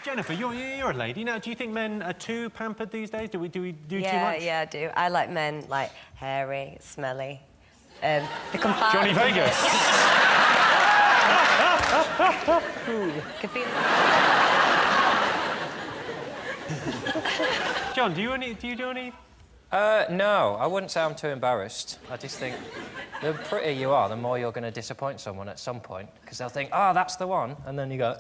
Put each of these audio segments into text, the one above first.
Jennifer, you're a lady now. Do you think men are too pampered these days? Do we do too much? Yeah, I do. I like men like hairy, smelly. They can fart. Johnny Vegas. Can feel... John, do you do any? No, I wouldn't say I'm too embarrassed. I just think the prettier you are, the more you're going to disappoint someone at some point, because they'll think, oh, that's the one, and then you go,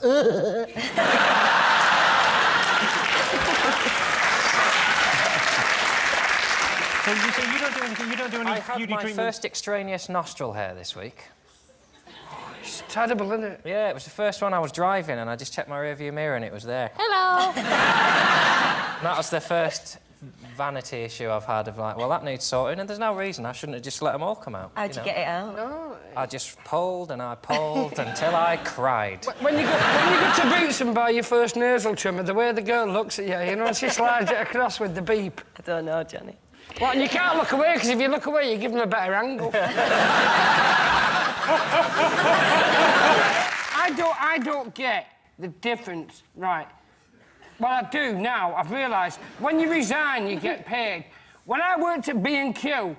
So you don't do anything. You don't do any I had beauty my treatment. first extraneous nostril hair this week. It's terrible, isn't it? Yeah, it was the first one. I was driving, and I just checked my rearview mirror, and it was there. Hello! And that was the first vanity issue I've had of like, well, that needs sorting, and there's no reason I shouldn't have just let them all come out. How'd you get it out? No. I just pulled and I pulled until I cried. When you go to Boots and buy your first nasal trimmer, the way the girl looks at you know, and she slides it across with the beep. I don't know, Johnny. Well, and you can't look away, because if you look away, you give them a better angle. I don't get the difference, right? Well, I do now. I've realised when you resign, you get paid. When I worked at B&Q,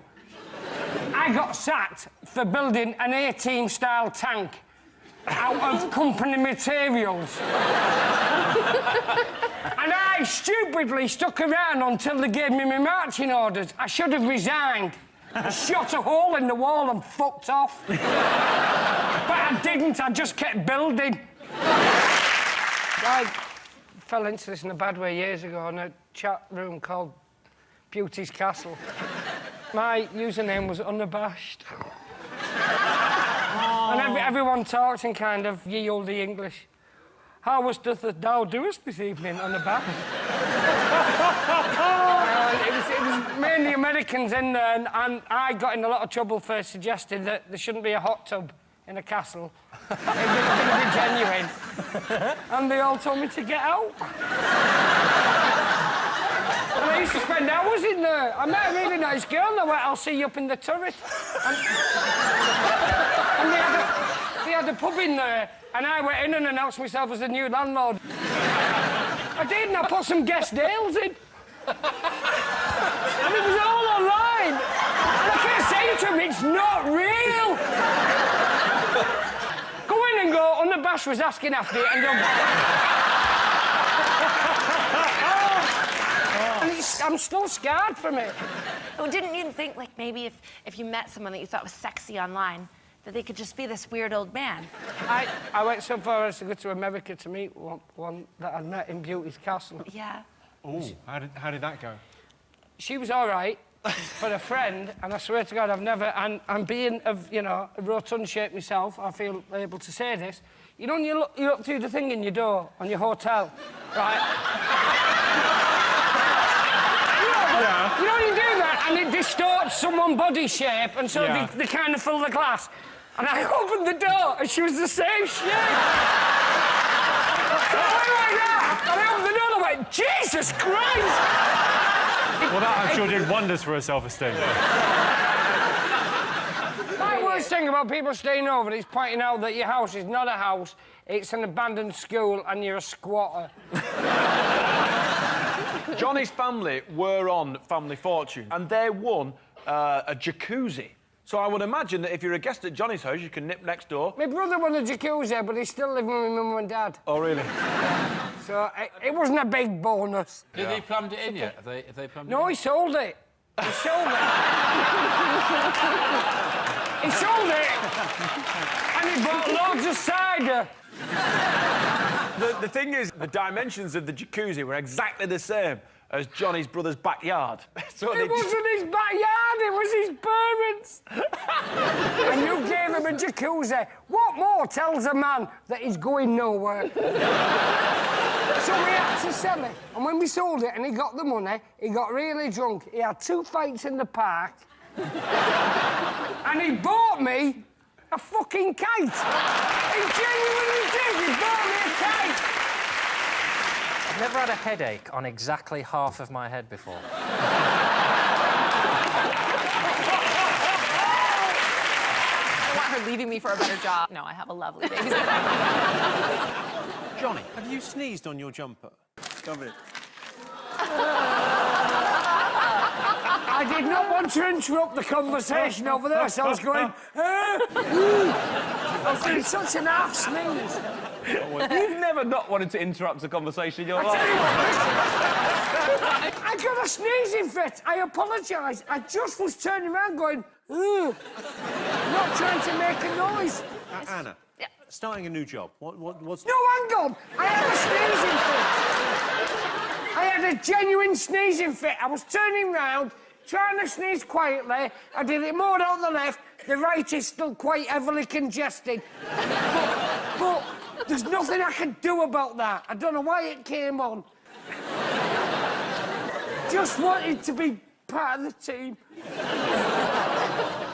I got sacked for building an A-team style tank out of company materials. And I stupidly stuck around until they gave me my marching orders. I should have resigned. I shot a hole in the wall and fucked off. But I didn't, I just kept building. I fell into this in a bad way years ago in a chat room called Beauty's Castle. My username was Unabashed. And everyone talks in kind of ye olde English. How was doth thou doest this evening, Unabashed? It was mainly Americans in there, and I got in a lot of trouble for suggesting that there shouldn't be a hot tub in a castle. It didn't be genuine. And they all told me to get out. And I used to spend hours in there. I met a really nice girl, and I went, I'll see you up in the turret. And they had a pub in there, and I went in and announced myself as the new landlord. I did, and I put some guest ales in. And it was all online. And I kept saying to him, it's not real. Go in and go, Unabashed was asking after it, and go... I'm still scarred from it. Well, didn't you think, like, maybe if you met someone that you thought was sexy online, that they could just be this weird old man? I went so far as to go to America to meet one that I'd met in Beauty's Castle. Yeah. Oh, how did that go? She was all right for a friend, and I swear to God, I've never... And being of, you know, a rotund shape myself, I feel able to say this. You know when you look through the thing in your door on your hotel, right? Yeah. You know when you do that, and it distorts someone's body shape, and so Yeah. they kind of fill the glass. And I opened the door, and she was the same shape. So I went like that, and I opened the door, and I went, Jesus Christ! Well, that I'm sure did wonders for her self-esteem. My worst thing about people staying over is pointing out that your house is not a house, it's an abandoned school, and you're a squatter. Johnny's family were on Family Fortune, and they won a jacuzzi. So I would imagine that if you're a guest at Johnny's house, you can nip next door. My brother won a jacuzzi, but he's still living with my mum and dad. Oh, really? So it wasn't a big bonus. Have they plumbed it in yet? Have they plumbed it No, in? he sold it. He sold it. He sold it. And he bought loads of cider. The thing is, the dimensions of the jacuzzi were exactly the same as Johnny's brother's backyard. So It wasn't his backyard, it was his parents. And you gave him a jacuzzi. What more tells a man that he's going nowhere? So we had to sell it. And when we sold it and he got the money, he got really drunk. He had 2 fights in the park. And he bought me a fucking kite. He genuinely did. He bought me a kite. I've never had a headache on exactly half of my head before. I want her leaving me for a better job. No, I have a lovely baby. Johnny, have you sneezed on your jumper? Come in. I did not want to interrupt the conversation over there, so I was going... I was doing such an half sneeze. You've never not wanted to interrupt a conversation in your life. I got a sneezing fit. I apologise. I just was turning around going, not trying to make a noise. Anna, starting a new job. What's... No, hang on. I had a sneezing fit. I had a genuine sneezing fit. I was turning round, trying to sneeze quietly. I did it more on the left. The right is still quite heavily congested. But there's nothing I can do about that. I don't know why it came on. Just wanted to be part of the team.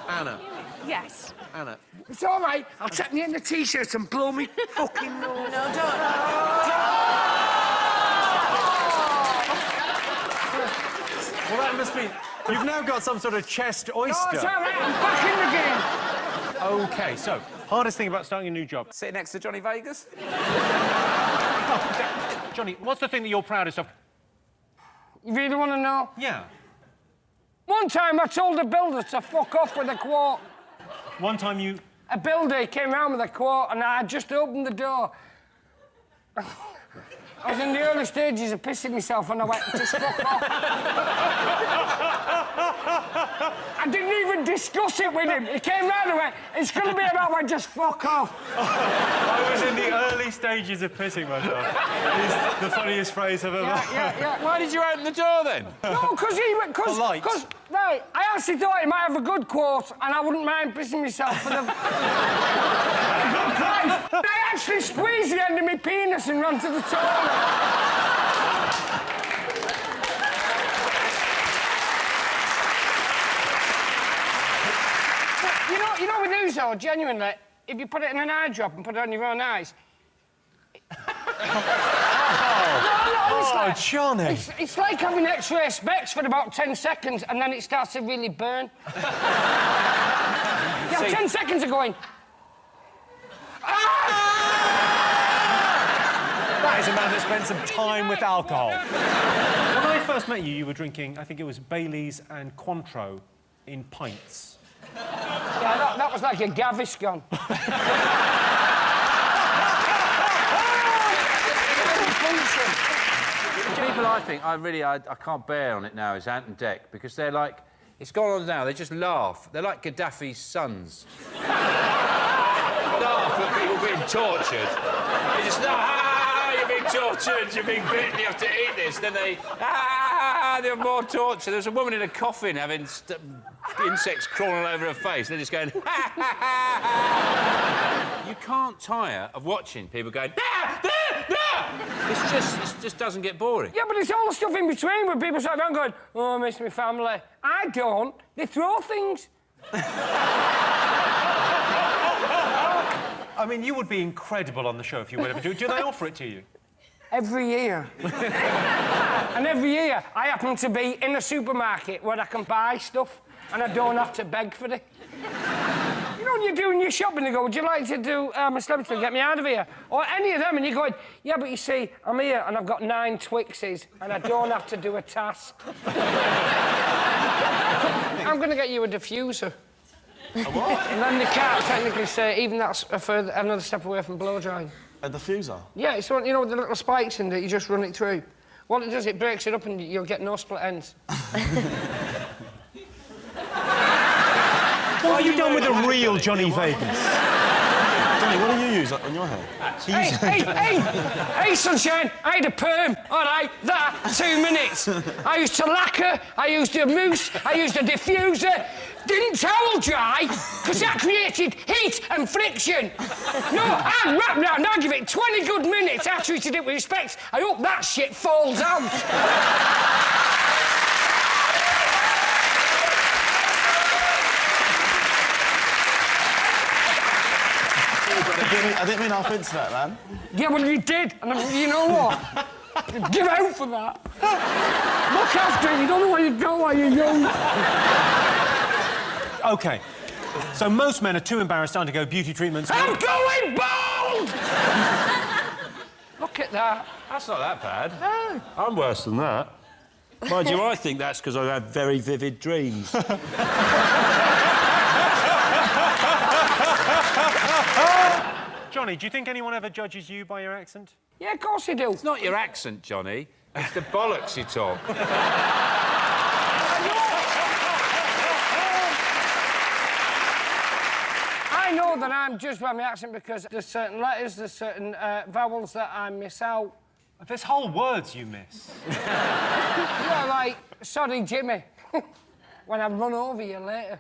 Anna. Yes. Anna. It's all right. I'll take me in the T-shirt and blow me fucking nose. No, don't. Well, that must be... You've now got some sort of chest oyster. Oh, it's all right. I'm back in the game. OK, so, hardest thing about starting a new job? Sitting next to Johnny Vegas? Johnny, what's the thing that you're proudest of? You really want to know? Yeah. One time I told a builder to fuck off with a quote. One time you... A builder came round with a quote and I had just opened the door. I was in the early stages of pissing myself and I went, just fuck off. I didn't even discuss it with him. He came round and went, it's going to be about when just fuck off. I was in the early stages of pissing myself. It's the funniest phrase I've ever heard. Yeah. Why did you open the door then? No, because he went... Polite. Right, I actually thought he might have a good quote and I wouldn't mind pissing myself for the... good price. I actually squeezed the end of my penis and ran to the toilet. You know with Ouzo, genuinely, if you put it in an eye drop and put it on your own eyes... Oh, Johnny! It's like having X-ray specs for about 10 seconds and then it starts to really burn. You have 10 seconds of going... That is a man that spent some time with alcohol. When I first met you, you were drinking, I think it was Baileys and Cointreau in pints. Yeah, that was like a Gaviscon. The people I think I can't bear on it now is Ant and Dec, because they're like... It's gone on now, they just laugh. They're like Gaddafi's sons. Laugh at people being tortured. They just laugh, you're being tortured, you're being bitten, you have to eat this. Then they have more torture. There's a woman in a coffin having insects crawling all over her face. They're just going, You can't tire of watching people going, It just doesn't get boring. Yeah, but it's all the stuff in between where people sit down going, oh, I miss my family. I don't. They throw things. I mean, you would be incredible on the show if you would ever do. Do they offer it to you? Every year. And every year, I happen to be in a supermarket where I can buy stuff and I don't have to beg for it. You know when you're doing your shopping, they go, would you like to do a celebrity to get me out of here? Or any of them, and you're going, yeah, but you see, I'm here and I've got 9 Twixes and I don't have to do a task. I'm going to get you a diffuser. A what? And then the cat technically say, even that's another step away from blow drying. A diffuser? Yeah, it's one, you know, with the little spikes in it, you just run it through. What it does, it breaks it up and you'll get no split ends. What have you done with the real Johnny Vegas? Johnny, what do you use on your hair? Hey, sunshine, I had a perm. All right, that, 2 minutes. I used to lacquer, I used a mousse, I used a diffuser. Didn't towel dry, because that created heat and friction. No, I'd wrap round, I'd give it 20 good minutes. I treated it with respect. I hope that shit falls out. I didn't mean half into that, man. Yeah, well, you did. And you know what? Give out for that. Look after it. You don't know where you go while you're young. OK. So most men are too embarrassed to undergo beauty treatments. I'm going bald! Look get that. That's not that bad. No. I'm worse than that. Mind you, I think that's because I have very vivid dreams. Johnny, do you think anyone ever judges you by your accent? Yeah, of course you do. It's not your accent, Johnny. It's the bollocks you talk. I know that I'm judged by my accent because there's certain letters, there's certain vowels that I miss out. There's whole words you miss. You know, like, sorry, Jimmy, when I run over you later.